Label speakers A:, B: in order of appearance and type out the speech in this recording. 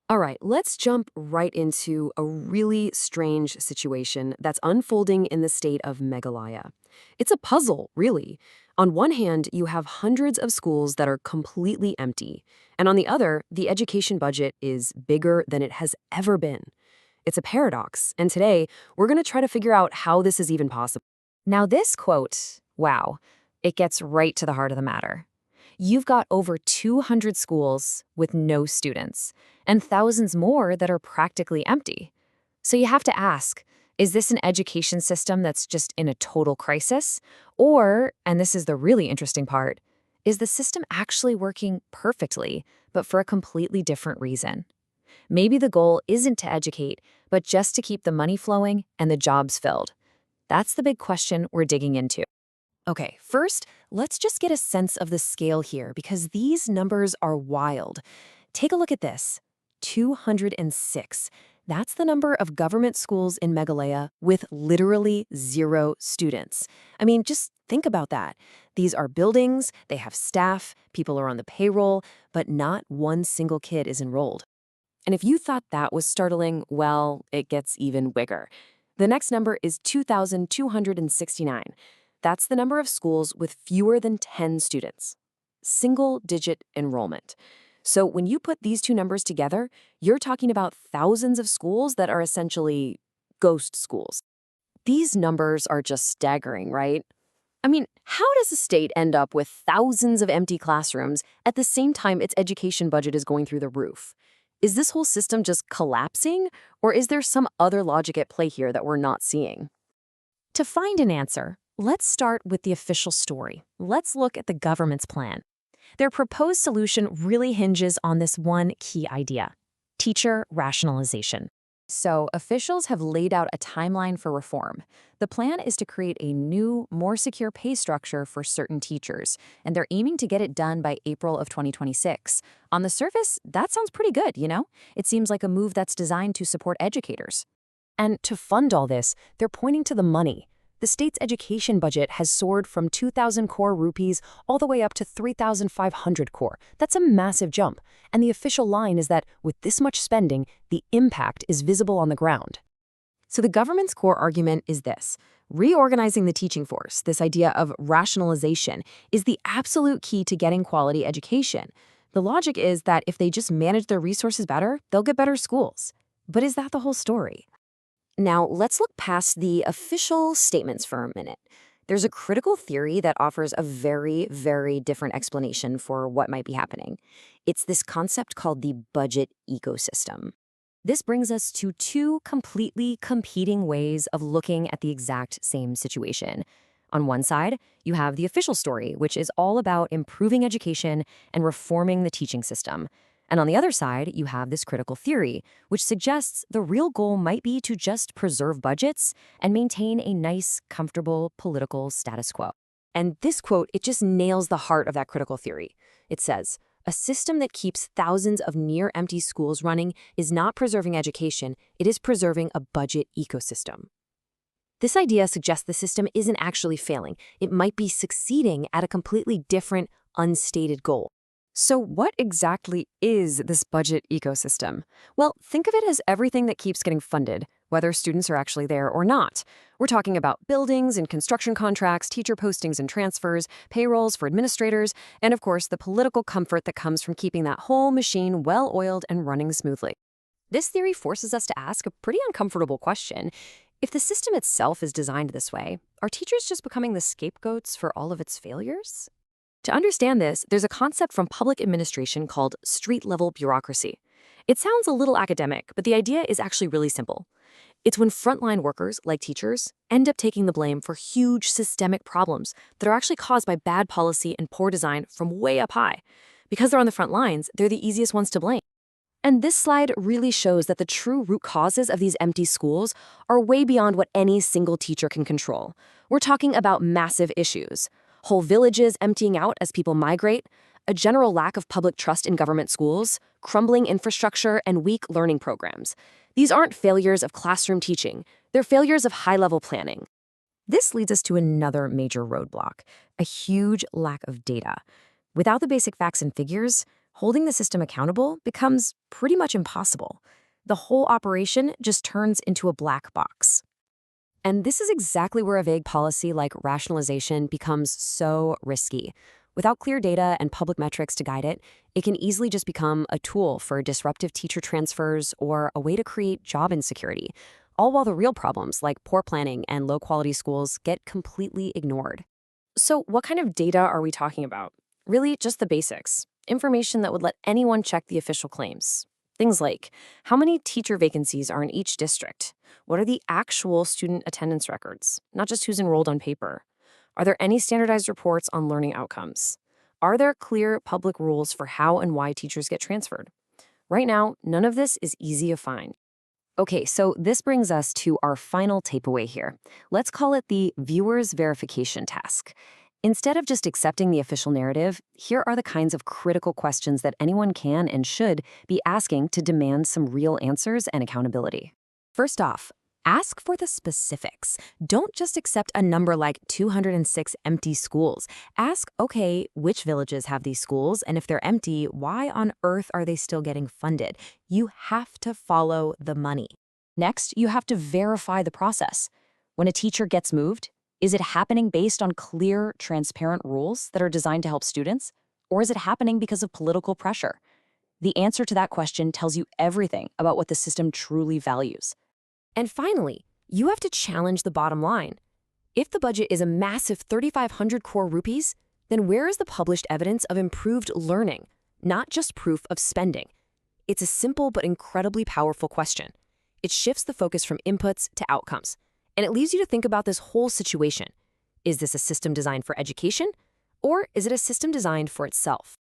A: All right, let's jump right into a really strange situation that's unfolding in the state of Meghalaya. It's a puzzle, really. On one hand, you have hundreds of schools that are completely empty, and on the other, the education budget is bigger than it has ever been. It's a paradox, and today, we're going to try to figure out how this is even possible.
B: Now, this quote, wow, it gets right to the heart of the matter. You've got over 200 schools with no students, and thousands more that are practically empty. So you have to ask, is this an education system that's just in a total crisis? Or, and this is the really interesting part, is the system actually working perfectly, but for a completely different reason? Maybe the goal isn't to educate, but just to keep the money flowing and the jobs filled. That's the big question we're digging into. Okay, first, let's just get a sense of the scale here because these numbers are wild. Take a look at this. 206. That's the number of government schools in Meghalaya with literally zero students. I mean, just think about that. These are buildings, they have staff, people are on the payroll, but not one single kid is enrolled. And if you thought that was startling, well, it gets even bigger. The next number is 2,269. That's the number of schools with fewer than 10 students. Single-digit enrollment. So when you put these two numbers together, you're talking about thousands of schools that are essentially ghost schools. These numbers are just staggering, right? I mean, how does a state end up with thousands of empty classrooms at the same time its education budget is going through the roof? Is this whole system just collapsing, or is there some other logic at play here that we're not seeing? To find an answer, let's start with the official story. Let's look at the government's plan. Their proposed solution really hinges on this one key idea: teacher rationalization. So, officials have laid out a timeline for reform. The plan is to create a new, more secure pay structure for certain teachers, and they're aiming to get it done by April of 2026. On the surface, that sounds pretty good, you know? It seems like a move that's designed to support educators. And to fund all this, they're pointing to the money. The state's education budget has soared from 2,000 crore rupees all the way up to 3,500 crore. That's a massive jump. And the official line is that with this much spending, the impact is visible on the ground. So the government's core argument is this: reorganizing the teaching force, this idea of rationalization, is the absolute key to getting quality education. The logic is that if they just manage their resources better, they'll get better schools. But is that the whole story? Now, let's look past the official statements for a minute. There's a critical theory that offers a very, very different explanation for what might be happening. It's this concept called the budget ecosystem. This brings us to two completely competing ways of looking at the exact same situation. On one side, you have the official story, which is all about improving education and reforming the teaching system. And on the other side, you have this critical theory, which suggests the real goal might be to just preserve budgets and maintain a nice, comfortable political status quo. And this quote, it just nails the heart of that critical theory. It says, "A system that keeps thousands of near-empty schools running is not preserving education, it is preserving a budget ecosystem." This idea suggests the system isn't actually failing. It might be succeeding at a completely different, unstated goal. So what exactly is this budget ecosystem? Well, think of it as everything that keeps getting funded, whether students are actually there or not. We're talking about buildings and construction contracts, teacher postings and transfers, payrolls for administrators, and of course, the political comfort that comes from keeping that whole machine well-oiled and running smoothly. This theory forces us to ask a pretty uncomfortable question. If the system itself is designed this way, are teachers just becoming the scapegoats for all of its failures? To understand this, there's a concept from public administration called street-level bureaucracy. It sounds a little academic, but the idea is actually really simple. It's when frontline workers, like teachers, end up taking the blame for huge systemic problems that are actually caused by bad policy and poor design from way up high. Because they're on the front lines, they're the easiest ones to blame. And this slide really shows that the true root causes of these empty schools are way beyond what any single teacher can control. We're talking about massive issues. Whole villages emptying out as people migrate, a general lack of public trust in government schools, crumbling infrastructure, and weak learning programs. These aren't failures of classroom teaching, they're failures of high-level planning. This leads us to another major roadblock, a huge lack of data. Without the basic facts and figures, holding the system accountable becomes pretty much impossible. The whole operation just turns into a black box.
A: And this is exactly where a vague policy like rationalization becomes so risky. Without clear data and public metrics to guide it, it can easily just become a tool for disruptive teacher transfers or a way to create job insecurity, all while the real problems like poor planning and low-quality schools get completely ignored.
B: So, what kind of data are we talking about? Really, just the basics. Information that would let anyone check the official claims. Things like how many teacher vacancies are in each district? What are the actual student attendance records, not just who's enrolled on paper? Are there any standardized reports on learning outcomes? Are there clear public rules for how and why teachers get transferred? Right now, none of this is easy to find.
A: Okay, so this brings us to our final takeaway here. Let's call it the viewer's verification task. Instead of just accepting the official narrative, here are the kinds of critical questions that anyone can and should be asking to demand some real answers and accountability. First off, ask for the specifics. Don't just accept a number like 206 empty schools. Ask, okay, which villages have these schools? And if they're empty, why on earth are they still getting funded? You have to follow the money. Next, you have to verify the process. When a teacher gets moved, is it happening based on clear, transparent rules that are designed to help students? Or is it happening because of political pressure? The answer to that question tells you everything about what the system truly values. And finally, you have to challenge the bottom line. If the budget is a massive 3,500 crore rupees, then where is the published evidence of improved learning, not just proof of spending? It's a simple but incredibly powerful question. It shifts the focus from inputs to outcomes, and it leaves you to think about this whole situation. Is this a system designed for education, or is it a system designed for itself?